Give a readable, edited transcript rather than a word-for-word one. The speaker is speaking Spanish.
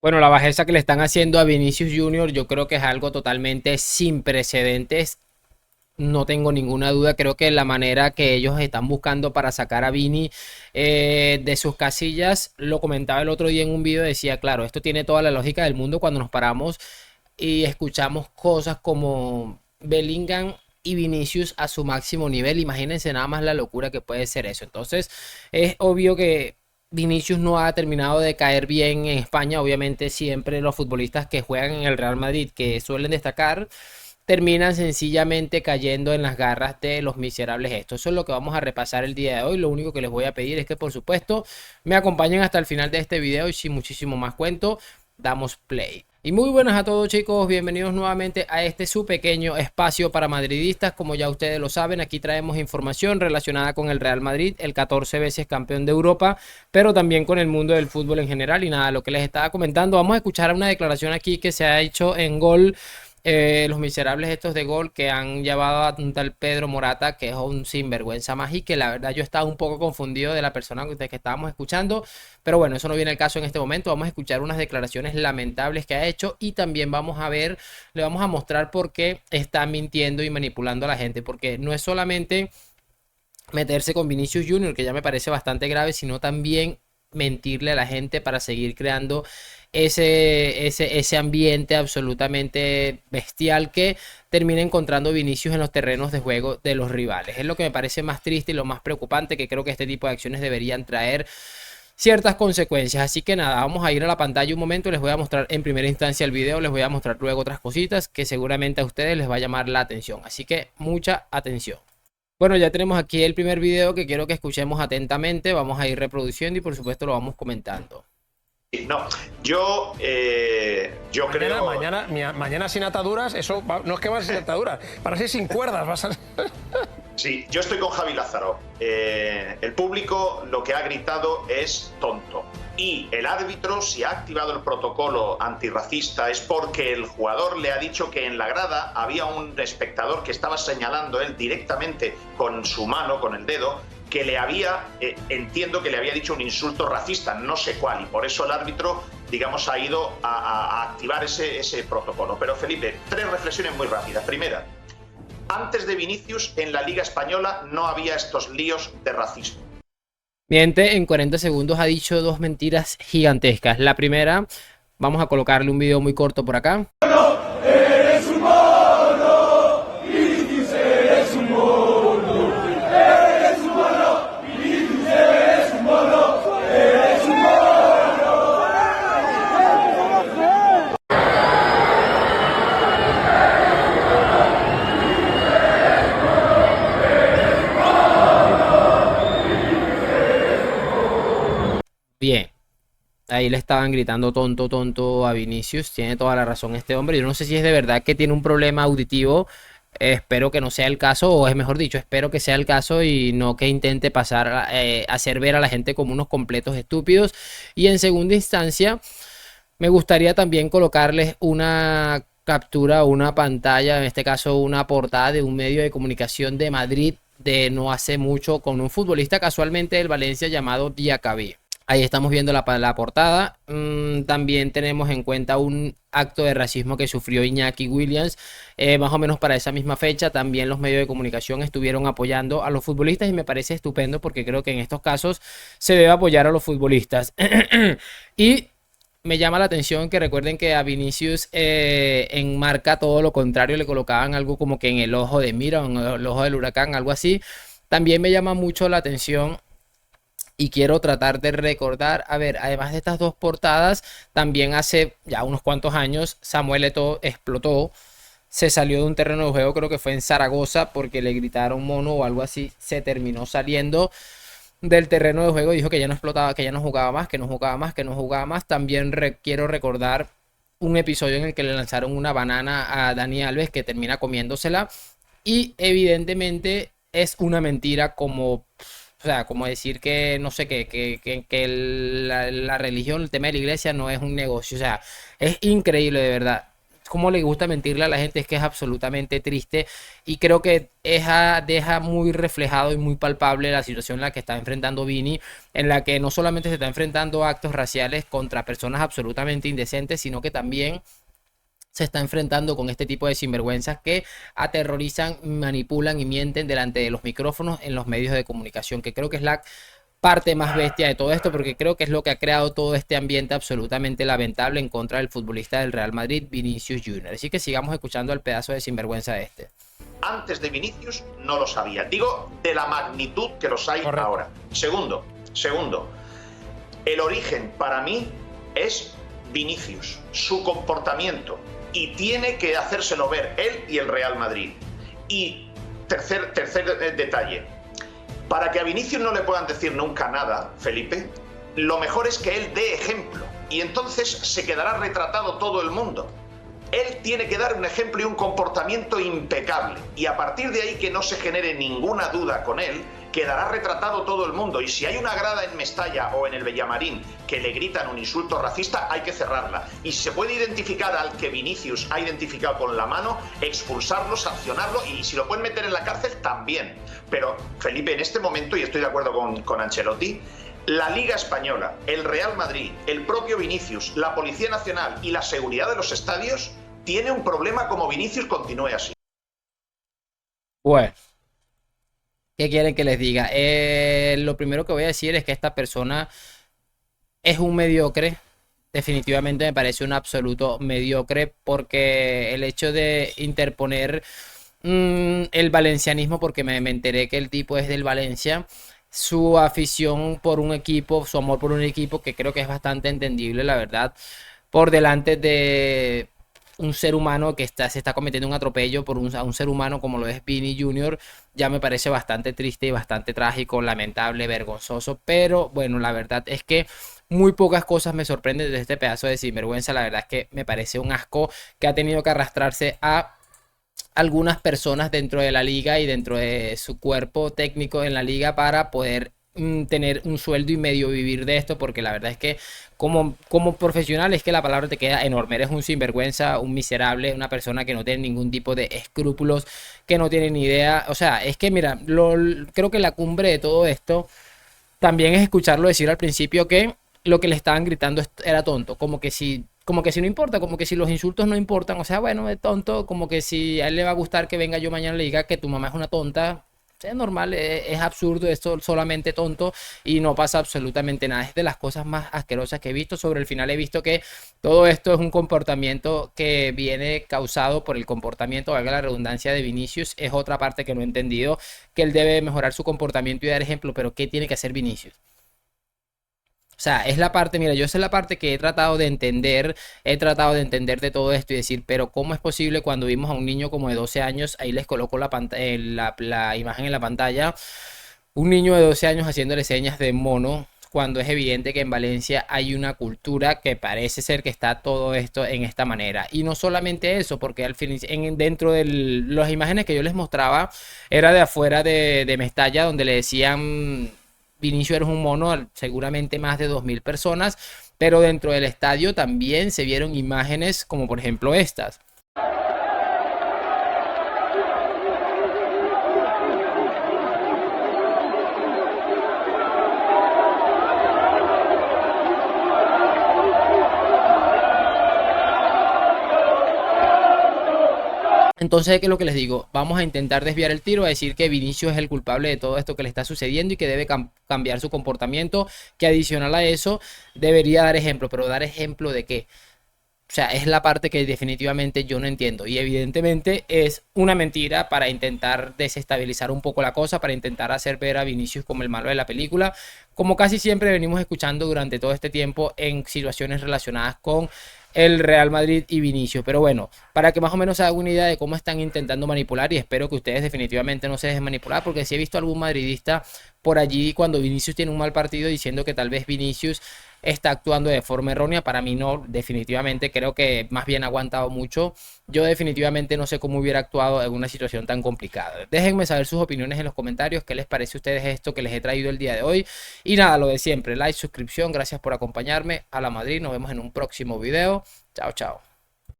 Bueno, la bajeza que le están haciendo a Vinicius Junior, yo creo que es algo totalmente sin precedentes. No tengo ninguna duda. Creo que la manera que ellos están buscando para sacar a Vini de sus casillas, lo comentaba el otro día en un video, decía, claro, esto tiene toda la lógica del mundo cuando nos paramos y escuchamos cosas como Bellingham y Vinicius a su máximo nivel. Imagínense nada más la locura que puede ser eso. Entonces, es obvio que Vinicius no ha terminado de caer bien en España. Obviamente, siempre los futbolistas que juegan en el Real Madrid, que suelen destacar, terminan sencillamente cayendo en las garras de los miserables estos. Eso es lo que vamos a repasar el día de hoy. Lo único que les voy a pedir es que, por supuesto, me acompañen hasta el final de este video y sin muchísimo más cuento, damos play. Y muy buenas a todos, chicos, bienvenidos nuevamente a este su pequeño espacio para madridistas. Como ya ustedes lo saben, aquí traemos información relacionada con el Real Madrid, el 14 veces campeón de Europa, pero también con el mundo del fútbol en general. Y nada, lo que les estaba comentando, vamos a escuchar una declaración aquí que se ha hecho en Gol. Los miserables estos de Gol, que han llevado a un tal Pedro Morata, que es un sinvergüenza más, y que la verdad yo estaba un poco confundido de la persona de que estábamos escuchando, pero bueno, eso no viene al caso en este momento. Vamos a escuchar unas declaraciones lamentables que ha hecho y también vamos a ver, le vamos a mostrar por qué está mintiendo y manipulando a la gente, porque no es solamente meterse con Vinicius Junior, que ya me parece bastante grave, sino también mentirle a la gente para seguir creando ese ambiente absolutamente bestial que termina encontrando Vinicius en los terrenos de juego de los rivales. Es lo que me parece más triste y lo más preocupante, que creo que este tipo de acciones deberían traer ciertas consecuencias. Así que nada, vamos a ir a la pantalla un momento, les voy a mostrar en primera instancia el video, les voy a mostrar luego otras cositas que seguramente a ustedes les va a llamar la atención. Así que mucha atención. Bueno, ya tenemos aquí el primer video que quiero que escuchemos atentamente. Vamos a ir reproduciendo y por supuesto lo vamos comentando. No, yo creo... Mañana sin ataduras, eso no es que vas sin ataduras, para ser sin cuerdas vas a... Sí, yo estoy con Javi Lázaro. El público lo que ha gritado es tonto. Y el árbitro, si ha activado el protocolo antirracista, es porque el jugador le ha dicho que en la grada había un espectador que estaba señalando él directamente con su mano, con el dedo, que le había, entiendo que le había dicho un insulto racista, no sé cuál, y por eso el árbitro, digamos, ha ido a activar ese protocolo. Pero Felipe, tres reflexiones muy rápidas. Primera, antes de Vinicius en la Liga Española no había estos líos de racismo. Miente, en 40 segundos ha dicho dos mentiras gigantescas. La primera, vamos a colocarle un video muy corto por acá. Eres un mono, Vinicius eres un mono, eres un mono, Vinicius eres un mono, eres un mono. Bien, ahí le estaban gritando tonto, tonto a Vinicius. Tiene toda la razón este hombre. Yo no sé si es de verdad que tiene un problema auditivo. Espero que no sea el caso, o es mejor dicho, espero que sea el caso y no que intente pasar, hacer ver a la gente como unos completos estúpidos. Y en segunda instancia, me gustaría también colocarles una captura o una pantalla, en este caso una portada de un medio de comunicación de Madrid de no hace mucho con un futbolista casualmente del Valencia llamado Diacabí. Ahí estamos viendo la portada. También tenemos en cuenta un acto de racismo que sufrió Iñaki Williams, más o menos para esa misma fecha. También los medios de comunicación estuvieron apoyando a los futbolistas y me parece estupendo porque creo que en estos casos se debe apoyar a los futbolistas. Y me llama la atención que recuerden que a Vinicius en marca todo lo contrario, le colocaban algo como que en el ojo de mira, en el ojo del huracán, algo así. También me llama mucho la atención y quiero tratar de recordar, a ver, además de estas dos portadas, también hace ya unos cuantos años Samuel Eto'o explotó, se salió de un terreno de juego, creo que fue en Zaragoza, porque le gritaron mono o algo así, se terminó saliendo del terreno de juego, dijo que ya no explotaba, que ya no jugaba más, que no jugaba más, que no jugaba más. También quiero recordar un episodio en el que le lanzaron una banana a Dani Alves que termina comiéndosela y evidentemente es una mentira como... O sea, como decir que, no sé, que la religión, el tema de la iglesia no es un negocio. O sea, es increíble de verdad. cómo le gusta mentirle a la gente, es que es absolutamente triste y creo que deja muy reflejado y muy palpable la situación en la que está enfrentando Vini, en la que no solamente se está enfrentando a actos raciales contra personas absolutamente indecentes, sino que también se está enfrentando con este tipo de sinvergüenzas que aterrorizan, manipulan y mienten delante de los micrófonos en los medios de comunicación, que creo que es la parte más bestia de todo esto, porque creo que es lo que ha creado todo este ambiente absolutamente lamentable en contra del futbolista del Real Madrid, Vinicius Junior. Así que sigamos escuchando el pedazo de sinvergüenza de este. Antes de Vinicius no lo sabía. Digo, de la magnitud que los hay Correcto. ahora. Segundo, el origen para mí es Vinicius, su comportamiento. Y tiene que hacérselo ver él y el Real Madrid. Y tercer detalle. Para que a Vinicius no le puedan decir nunca nada, Felipe, lo mejor es que él dé ejemplo. Y entonces se quedará retratado todo el mundo. Él tiene que dar un ejemplo y un comportamiento impecable. Y a partir de ahí que no se genere ninguna duda con él, quedará retratado todo el mundo. Y si hay una grada en Mestalla o en el Bellamarín que le gritan un insulto racista, hay que cerrarla. Y si se puede identificar al que Vinicius ha identificado con la mano, expulsarlo, sancionarlo, y si lo pueden meter en la cárcel, también. Pero, Felipe, en este momento, y estoy de acuerdo con Ancelotti, la Liga Española, el Real Madrid, el propio Vinicius, la Policía Nacional y la seguridad de los estadios tiene un problema como Vinicius continúe así. Bueno, ¿qué quieren que les diga? Lo primero que voy a decir es que esta persona es un mediocre. Definitivamente me parece un absoluto mediocre, porque el hecho de interponer el valencianismo, porque me enteré que el tipo es del Valencia, su afición por un equipo, su amor por un equipo, que creo que es bastante entendible, la verdad, por delante de un ser humano que se está cometiendo un atropello a un ser humano como lo es Vini Junior, ya me parece bastante triste y bastante trágico, lamentable, vergonzoso. Pero bueno, la verdad es que muy pocas cosas me sorprenden de este pedazo de sinvergüenza. La verdad es que me parece un asco que ha tenido que arrastrarse a algunas personas dentro de la liga y dentro de su cuerpo técnico en la liga para poder tener un sueldo y medio vivir de esto, porque la verdad es que como profesional es que la palabra te queda enorme. Eres un sinvergüenza, un miserable, una persona que no tiene ningún tipo de escrúpulos, que no tiene ni idea. O sea, es que mira, creo que la cumbre de todo esto también es escucharlo decir al principio que lo que le estaban gritando era tonto, como que si no importa, como que si los insultos no importan, o sea, bueno, es tonto, como que si a él le va a gustar que venga yo mañana y le diga que tu mamá es una tonta. Es normal, es absurdo, es solamente tonto y no pasa absolutamente nada. Es de las cosas más asquerosas que he visto. Sobre el final he visto que todo esto es un comportamiento que viene causado por el comportamiento, valga la redundancia, de Vinicius. Es otra parte que no he entendido, que él debe mejorar su comportamiento y dar ejemplo, pero ¿qué tiene que hacer Vinicius? O sea, es la parte, mira, yo esa es la parte que he tratado de entender de todo esto y decir, pero ¿cómo es posible cuando vimos a un niño como de 12 años, ahí les coloco la imagen en la pantalla, un niño de 12 años haciéndole señas de mono, cuando es evidente que en Valencia hay una cultura que parece ser que está todo esto en esta manera? Y no solamente eso, porque al fin, dentro de las imágenes que yo les mostraba, era de afuera de Mestalla, donde le decían Vinicius eres un mono, seguramente más de 2000 personas, pero dentro del estadio también se vieron imágenes como por ejemplo estas. Entonces, ¿qué es lo que les digo? Vamos a intentar desviar el tiro, a decir que Vinicius es el culpable de todo esto que le está sucediendo y que debe cambiar su comportamiento, que adicional a eso debería dar ejemplo. ¿Pero dar ejemplo de qué? O sea, es la parte que definitivamente yo no entiendo, y evidentemente es una mentira para intentar desestabilizar un poco la cosa, para intentar hacer ver a Vinicius como el malo de la película, como casi siempre venimos escuchando durante todo este tiempo en situaciones relacionadas con el Real Madrid y Vinicius. Pero bueno, para que más o menos se haga una idea de cómo están intentando manipular, y espero que ustedes definitivamente no se dejen manipular, porque si he visto algún madridista por allí cuando Vinicius tiene un mal partido diciendo que tal vez Vinicius está actuando de forma errónea. Para mí no, definitivamente creo que más bien ha aguantado mucho. Yo definitivamente no sé cómo hubiera actuado en una situación tan complicada. Déjenme saber sus opiniones en los comentarios, qué les parece a ustedes esto que les he traído el día de hoy. Y nada, lo de siempre, like, suscripción, gracias por acompañarme. A la Madrid, nos vemos en un próximo video. Chao, chao.